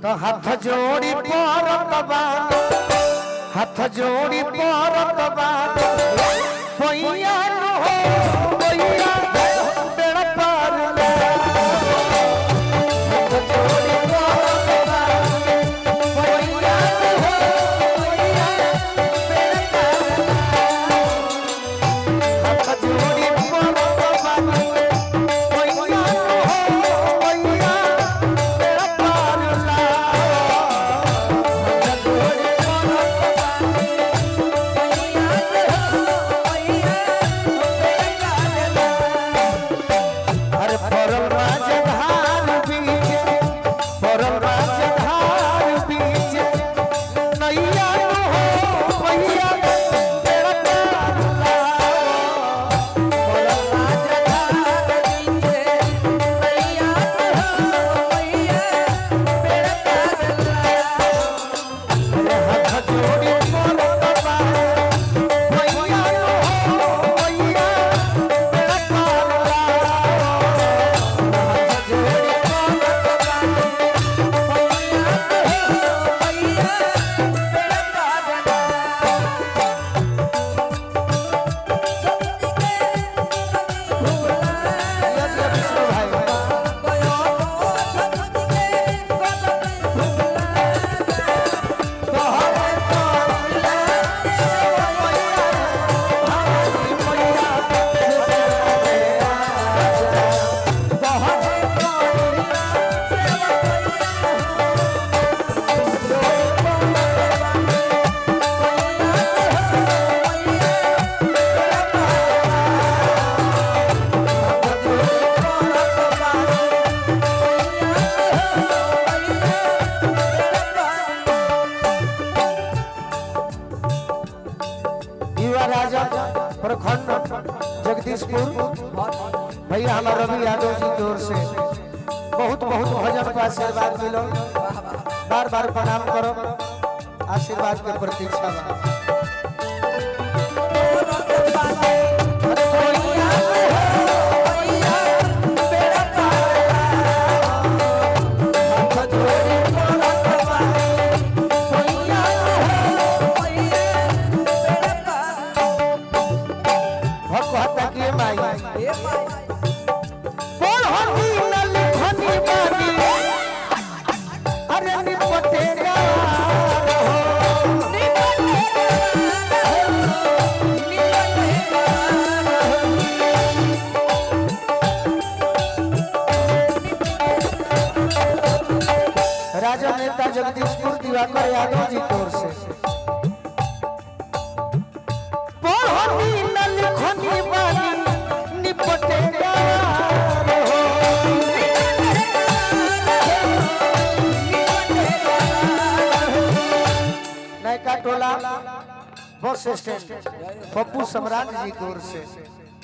तो हाथ जोड़ी परत बानी हाथ जोड़ी परत बानी पैया न हो पैया बेड़ा पार ले हाथ जोड़ी परत बानी पैया न हो पैया बेड़ा पार ले हाथ जोड़ी परत बानी पैया न हो पैया बेड़ा पार ले प्रखंड जगदीशपुर भैया हमारा रवि यादव जी की ओर से बहुत बहुत भजन का आशीर्वाद मिलो बार बार प्रणाम करो आशीर्वाद के प्रतीक्षा राजा नेता जगदीशपुर दिवाकर यादव जी की ओर से नयका टोला बस स्टैंड पप्पू सम्राट जी की ओर से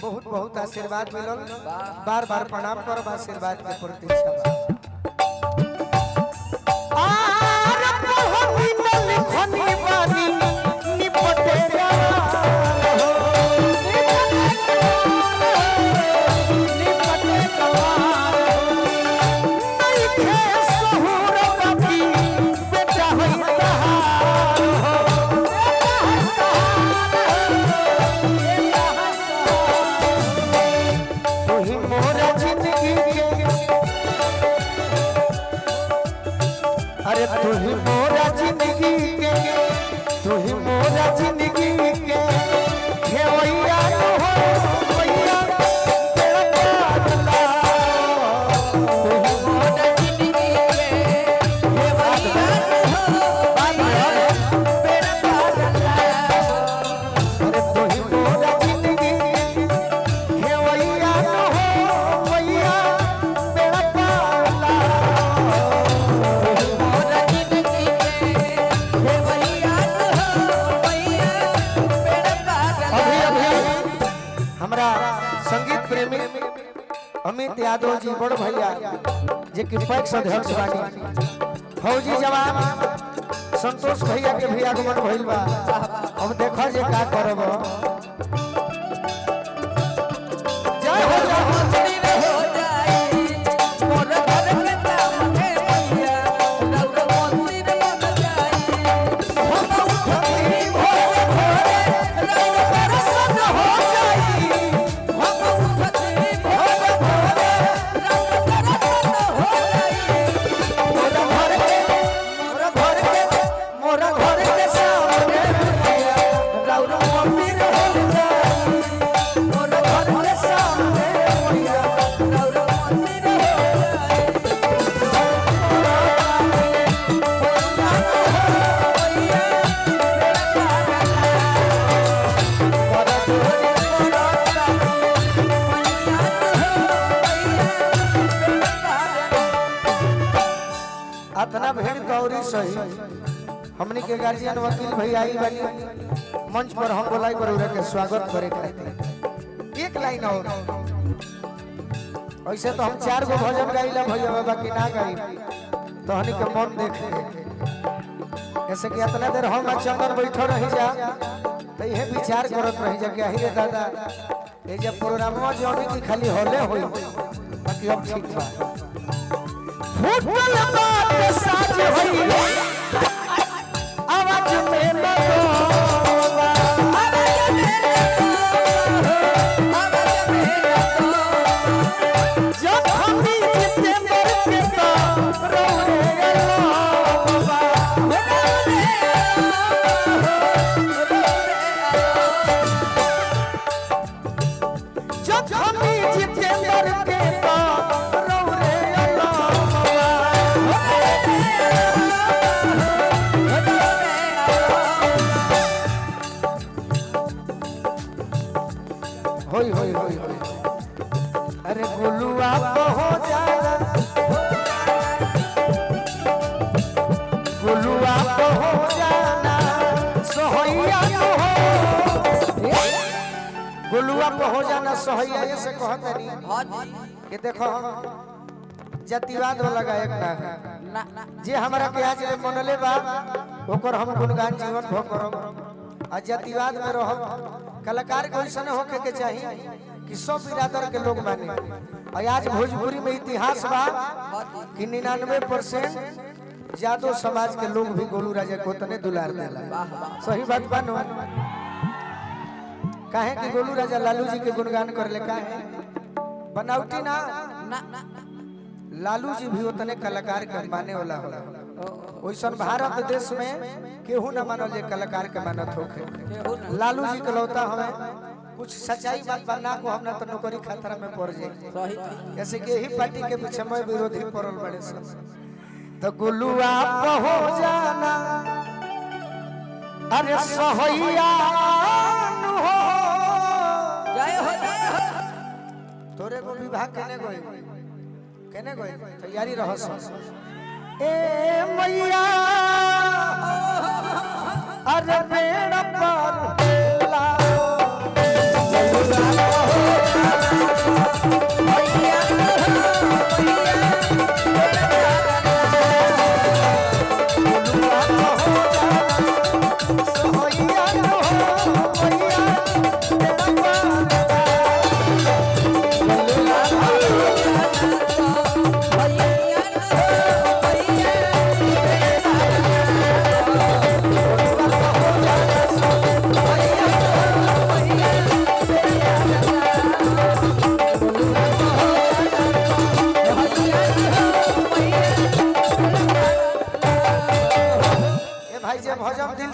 बहुत बहुत आशीर्वाद मिलल बार बार प्रणाम करब आशीर्वाद के प्रतीक्षा अरे तू ही मोरा जिंदगी के तू ही मोरा जिंदगी के घेवैया हो भैया तेरा प्यार ला तू ही मोरा जिंदगी के घेवैया हो भैया तेरा प्यार ला अरे तू ही मोरा जिंदगी के घेवैया हो भैया तेरा प्यार ला संगीत प्रेमी अमित यादव जी बड़ भैया जे कि पैक्स अध्यक्ष बानी फौजी जवान संतोष भैया के भी आगमन भइल बा अब देखो जे का करब जय हो जय हो जाई मोर घर के ताम के भैया अतना भीड़ गौरी सही हमनी के गार्जियन वकील भैया आई बानी मंच पर हम बोलाई पर उरा के स्वागत करे खातिर एक लाइन और ऐसे तो हम 4 गो भजन गाइला भैया बाबा की ना गाई तो हनी के मन देख ले ऐसे कि इतना देर हम चंदन बैठो रही जा तो यह विचार करत रही जा कि अही रे दादा ये जब प्रोग्रामवा जोनी की खाली होले होई बाकी अब ठीक बा फुटबॉल बात साज होई आवाज में लगोबा जब हम जीते मर के तो रोए लोबा जब हम जीते मर के तो रोए होई होई होई होई अरे गोलुआ हो जाना गोलुआ हो जाना सोहैया हो गोलुआ हो जाना सोहैया ये से कहत नहीं कि देखो जातिवाद वाला गायक ना जे हमरा के आज ले मनले बा ओकर हम गुणगान जीवन भो करब आ जातिवाद में रहब कलाकार को ऐसा होके के चाहिए कि सब बिरादर के लोग माने और आज भोजपुरी में इतिहास बा कि 99% जादो समाज के लोग भी गोलू राजा को तने दुलार देला सही बात बानो काहे कि गोलू राजा लालू जी के गुणगान करले काहे बनावटी ना लालू जी भी उतने कलाकार के माने वाला होला ओइसन भारत देश में केहू न मानल जे कलाकार के मानत होखे लालू जी के लौता हमें कुछ सच्चाई बात बनना को हमने तो नौकरी खतरा में पड़ जाए जैसे कि यही पार्टी के पीछे में विरोधी पड़ल बड़े सब तो गुलुआ हो जाना अरे सोहैया हो जय हो तोरे को विवाह केने गई तैयारी रहस ए मैया अरे बेड़ा पर लाओ भाई जब भजन दिल